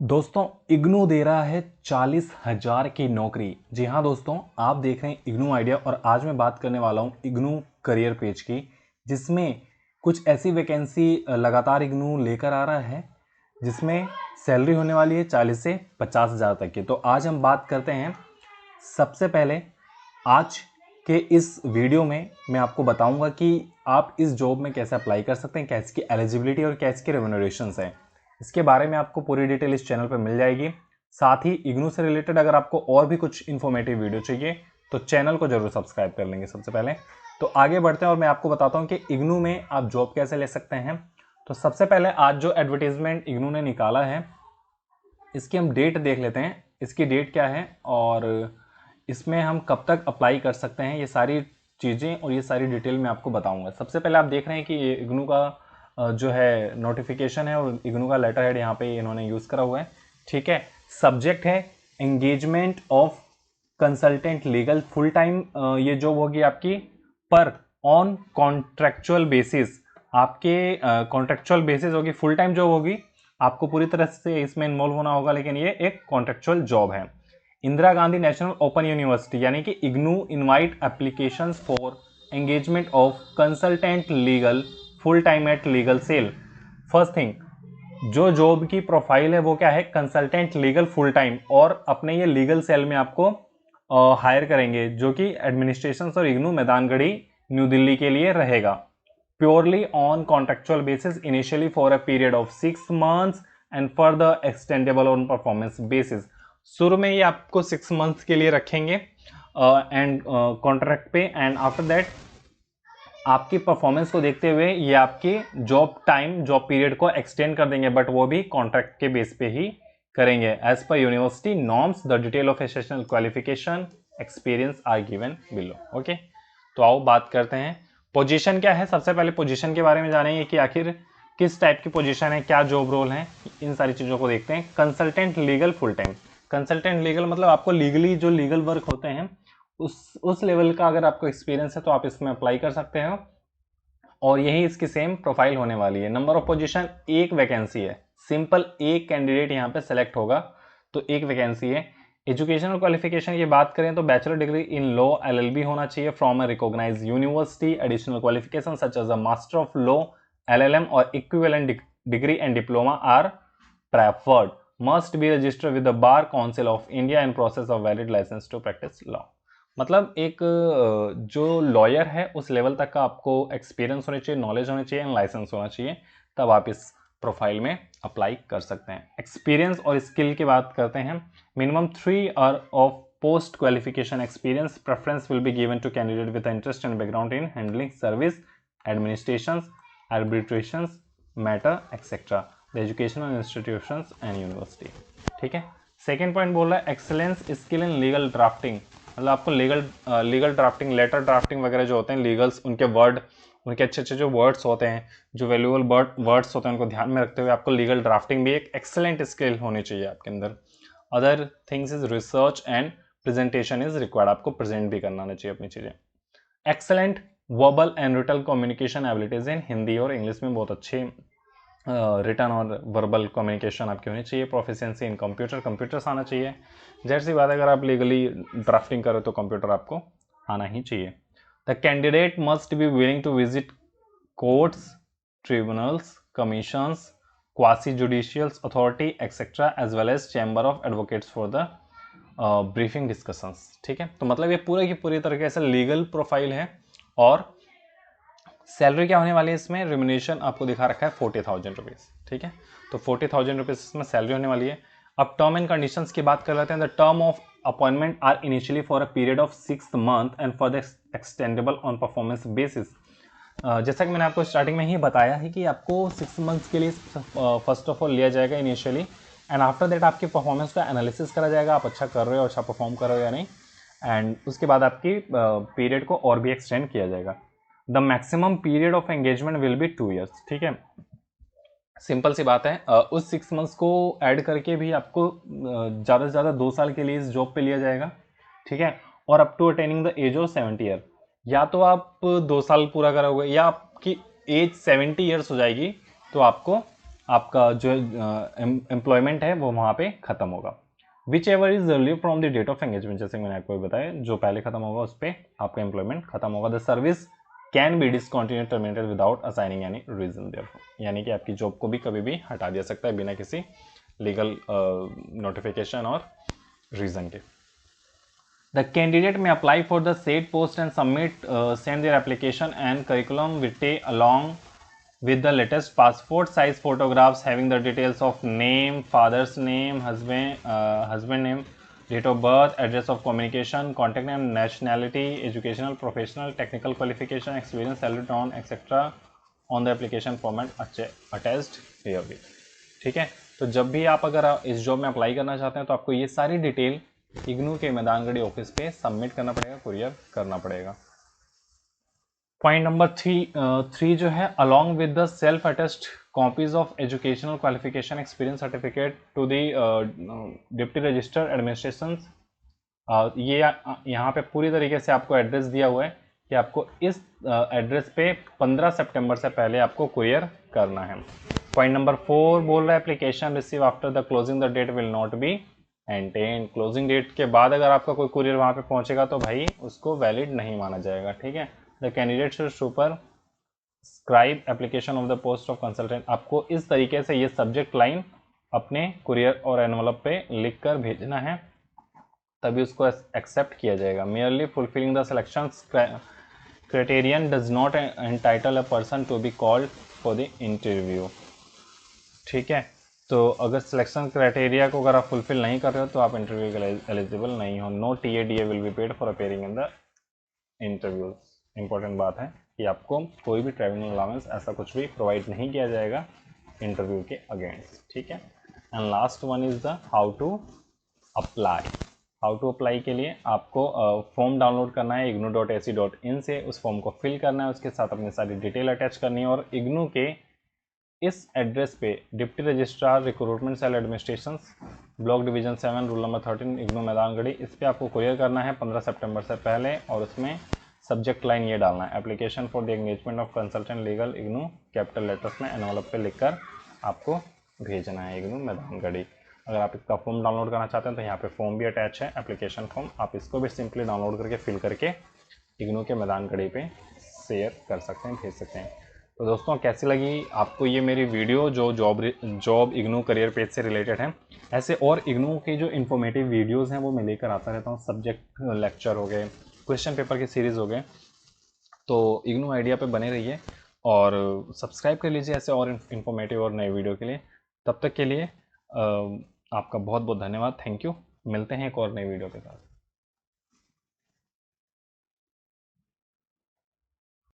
दोस्तों इग्नू दे रहा है 40,000 की नौकरी। जी हाँ दोस्तों, आप देख रहे हैं इग्नू आइडिया और आज मैं बात करने वाला हूँ इग्नू करियर पेज की, जिसमें कुछ ऐसी वैकेंसी लगातार इग्नू लेकर आ रहा है जिसमें सैलरी होने वाली है 40 से 50,000 तक की। तो आज हम बात करते हैं। सबसे पहले आज के इस वीडियो में मैं आपको बताऊंगा कि आप इस जॉब में कैसे अप्लाई कर सकते हैं, कैसे की एलिजिबिलिटी और कैसे की रेम्यूनरेशंस है। इसके बारे में आपको पूरी डिटेल इस चैनल पर मिल जाएगी। साथ ही इग्नू से रिलेटेड अगर आपको और भी कुछ इन्फॉर्मेटिव वीडियो चाहिए तो चैनल को जरूर सब्सक्राइब कर लेंगे सबसे पहले। तो आगे बढ़ते हैं और मैं आपको बताता हूं कि इग्नू में आप जॉब कैसे ले सकते हैं। तो सबसे पहले आज जो एडवर्टीजमेंट इग्नू ने निकाला है इसकी हम डेट देख लेते हैं। इसकी डेट क्या है और इसमें हम कब तक अप्लाई कर सकते हैं, ये सारी चीज़ें और ये सारी डिटेल मैं आपको बताऊंगा। सबसे पहले आप देख रहे हैं कि ये इग्नू का जो है नोटिफिकेशन है और इग्नू का लेटर हेड यहाँ पे इन्होंने यूज़ करा हुआ है। ठीक है, सब्जेक्ट है engagement of consultant legal full time. ये जॉब होगी आपकी पर ऑन कॉन्ट्रेक्चुअल बेसिस। आपके कॉन्ट्रेक्चुअल बेसिस होगी, फुल टाइम जॉब होगी, आपको पूरी तरह से इसमें इन्वॉल्व होना होगा, लेकिन ये एक कॉन्ट्रेक्चुअल जॉब है। Indira Gandhi national open university यानी कि IGNOU invite applications for engagement of consultant legal full time at legal cell. First thing, जो जॉब की प्रोफाइल है वो क्या है, कंसल्टेंट लीगल फुल टाइम, और अपने ये लीगल सेल में आपको हायर करेंगे जो कि एडमिनिस्ट्रेशन और इग्नू मैदानगढ़ी न्यू दिल्ली के लिए रहेगा। Purely on contractual basis initially for a period of 6 months and further extendable on performance basis. शुरू में ये आपको 6 मंथ्स के लिए रखेंगे एंड कॉन्ट्रैक्ट पे, एंड आफ्टर दैट आपकी परफॉर्मेंस को देखते हुए ये आपकी जॉब पीरियड को एक्सटेंड कर देंगे, बट वो भी कॉन्ट्रैक्ट के बेस पे ही करेंगे एज पर university norms. The detail of essential qualification experience are given below. Okay, तो आओ बात करते हैं पोजीशन क्या है। सबसे पहले पोजीशन के बारे में जानेंगे कि आखिर किस टाइप की पोजीशन है, क्या जॉब रोल है, इन सारी चीज़ों को देखते हैं। Consultant legal full time. Consultant legal मतलब आपको लीगली जो लीगल वर्क होते हैं उस लेवल का अगर आपको एक्सपीरियंस है तो आप इसमें अप्लाई कर सकते हो, और यही इसकी सेम प्रोफाइल होने वाली है। नंबर ऑफ पोजीशन एक वैकेंसी है, सिंपल एक कैंडिडेट यहाँ पे सेलेक्ट होगा, तो एक वैकेंसी है। एजुकेशनल क्वालिफिकेशन की बात करें तो bachelor degree in law LLB होना चाहिए from a recognised university. Additional qualification such as a master of law LLM और equivalent degree and diploma are preferred. Must be registered with the bar council of India in process of valid licence to practise law. मतलब एक जो lawyer है उस level तक का आपको experience होना चाहिए, नॉलेज होनी चाहिए एंड लाइसेंस होना चाहिए, तब आप इस प्रोफाइल में अप्लाई कर सकते हैं। एक्सपीरियंस और स्किल की बात करते हैं। Minimum 3 year of post qualification experience preference will be given to candidate with interest and background in handling service administration arbitrations matter etcetera the educational institutions and university. ठीक है, सेकेंड पॉइंट बोल रहा है excellence skill in legal drafting. मतलब आपको legal drafting, letter drafting वगैरह जो होते हैं लीगल्स, उनके वर्ड, उनके अच्छे अच्छे जो वर्ड्स होते हैं, जो वैल्यूएबल वर्ड्स होते हैं, उनको ध्यान में रखते हुए आपको लीगल ड्राफ्टिंग भी एक एक्सेलेंट स्किल होनी चाहिए आपके अंदर। Other things is research and presentation is required, आपको प्रेजेंट भी करना आना चाहिए अपनी चीज़ें। Excellent verbal and written communication abilities in Hindi और इंग्लिश में बहुत अच्छे रिटर्न और वर्बल कम्युनिकेशन आपकी होनी चाहिए। प्रोफिशिएंसी इन कंप्यूटर्स आना चाहिए। जैसी सी बात है, अगर आप लीगली ड्राफ्टिंग करो तो कंप्यूटर आपको आना ही चाहिए। The candidate must be willing to visit courts, tribunals, commissions, quasi judicials authority etcetera as well as chamber of advocates for the briefing discussions. ठीक है, तो मतलब ये पूरे की पूरी तरीके से लीगल प्रोफाइल है। और सैलरी क्या होने वाली है इसमें, रिम्यूनरेशन आपको दिखा रखा है 40,000 रुपीज़। ठीक है, तो 40,000 रुपीज़ इसमें सैलरी होने वाली है। अब टर्म एंड कंडीशंस की बात कर लेते हैं। The term of appointment are initially for a period of 6 month and for the extendable on performance basis. जैसा कि मैंने आपको स्टार्टिंग में ही बताया है कि आपको 6 मंथ्स के लिए फर्स्ट ऑफ ऑल लिया जाएगा इनिशियली, एंड आफ्टर दैट आपकी परफॉर्मेंस का एनालिसिस करा जाएगा, आप अच्छा कर रहे हो, अच्छा परफॉर्म कर रहे हो या नहीं, एंड उसके बाद आपकी पीरियड को और भी एक्सटेंड किया जाएगा। The maximum period of engagement will be 2 years. ठीक है, सिंपल सी बात है। उस 6 मंथ्स को ऐड करके भी आपको ज़्यादा से ज़्यादा 2 साल के लिए इस जॉब पे लिया जाएगा। ठीक है, और up to attaining the age of 70 year. या तो आप 2 साल पूरा करोगे या आपकी एज 70 ईयर्स हो जाएगी तो आपको आपका जो एम्प्लॉयमेंट है वो वहाँ पे ख़त्म होगा। Whichever is early from the date of engagement, जैसे मैंने आपको बताया जो पहले खत्म होगा उस पर आपका एम्प्लॉयमेंट खत्म होगा। The service can be discontinued terminated without assigning any reason therefore, यानी कि आपकी जॉब को भी कभी भी हटा दिया सकता है बिना किसी लीगल नोटिफिकेशन और रीजन के। The candidate may apply for the said post and send their application and curriculum vitae along with the latest passport size photographs having the details of name, father's name, husband name, date of birth, address of communication, contact name, nationality, educational, professional, technical qualification, experience, salary drawn, etc. on the application format attached herewith। ठीक है, तो जब भी आप अगर इस job में apply करना चाहते हैं तो आपको ये सारी डिटेल इग्नू के मैदानगढ़ी ऑफिस पे सबमिट करना पड़ेगा, कुरियर करना पड़ेगा। पॉइंट नंबर 3 जो है, along with the self attest copies of educational qualification experience certificate to the deputy register administration. ये यहाँ पे पूरी तरीके से आपको एड्रेस दिया हुआ है कि आपको इस एड्रेस पे 15 सितंबर से पहले आपको कुरियर करना है। पॉइंट नंबर 4 बोल रहा है application receive after the closing the date will not be entertained. Closing date के बाद अगर आपका कोई कुरियर वहाँ पे पहुँचेगा तो भाई उसको वैलिड नहीं माना जाएगा। ठीक है, the candidate should superscribe application of the post of consultant. आपको इस तरीके से ये सब्जेक्ट लाइन अपने कुरियर और एनवलप पे लिख कर भेजना है, तभी उसको एक्सेप्ट किया जाएगा। Merely fulfilling the selection criterion does not entitle a person to be called for the interview. ठीक है, तो अगर सिलेक्शन क्राइटेरिया को अगर आप फुलफिल नहीं कर रहे हो तो आप इंटरव्यू के लिए एलिजिबल नहीं हो। No TADA will be paid for appearing in the interviews. Important बात है कि आपको कोई भी ट्रैवलिंग अलाउंस ऐसा कुछ भी प्रोवाइड नहीं किया जाएगा इंटरव्यू के अगेंस्ट। ठीक है, and last one is the how to apply. How to apply के लिए आपको फॉर्म डाउनलोड करना है ignou.ac.in से, उस फॉर्म को फिल करना है, उसके साथ अपनी सारी डिटेल अटैच करनी है और इग्नू के इस एड्रेस पे deputy registrar recruitment cell administration block division 7 rule number 13 IGNOU Maidangarhi, इस पे आपको कुरियर करना है 15 सितंबर से पहले। और उसमें सब्जेक्ट लाइन ये डालना है, application for the engagement of consultant legal IGNOU, capital letters में एनवलप पे लिखकर आपको भेजना है इग्नू मैदानगढ़ी। अगर आप इसका फॉर्म डाउनलोड करना चाहते हैं तो यहाँ पे फॉर्म भी अटैच है, एप्लीकेशन फॉर्म, आप इसको भी सिंपली डाउनलोड करके फिल करके इग्नू के मैदानगढ़ी पे शेयर कर सकते हैं, भेज सकते हैं। तो दोस्तों कैसी लगी आपको ये मेरी वीडियो जो जॉब इग्नू करियर पेज से रिलेटेड है। ऐसे और इग्नू की जो इन्फॉर्मेटिव वीडियोस हैं वो मैं लेकर आता रहता हूँ, सब्जेक्ट लेक्चर हो गए, क्वेश्चन पेपर की सीरीज़ हो गए। तो इग्नू आइडिया पे बने रहिए और सब्सक्राइब कर लीजिए ऐसे और इन्फॉर्मेटिव और नए वीडियो के लिए। तब तक के लिए आपका बहुत बहुत धन्यवाद, थैंक यू। मिलते हैं एक और नई वीडियो के साथ।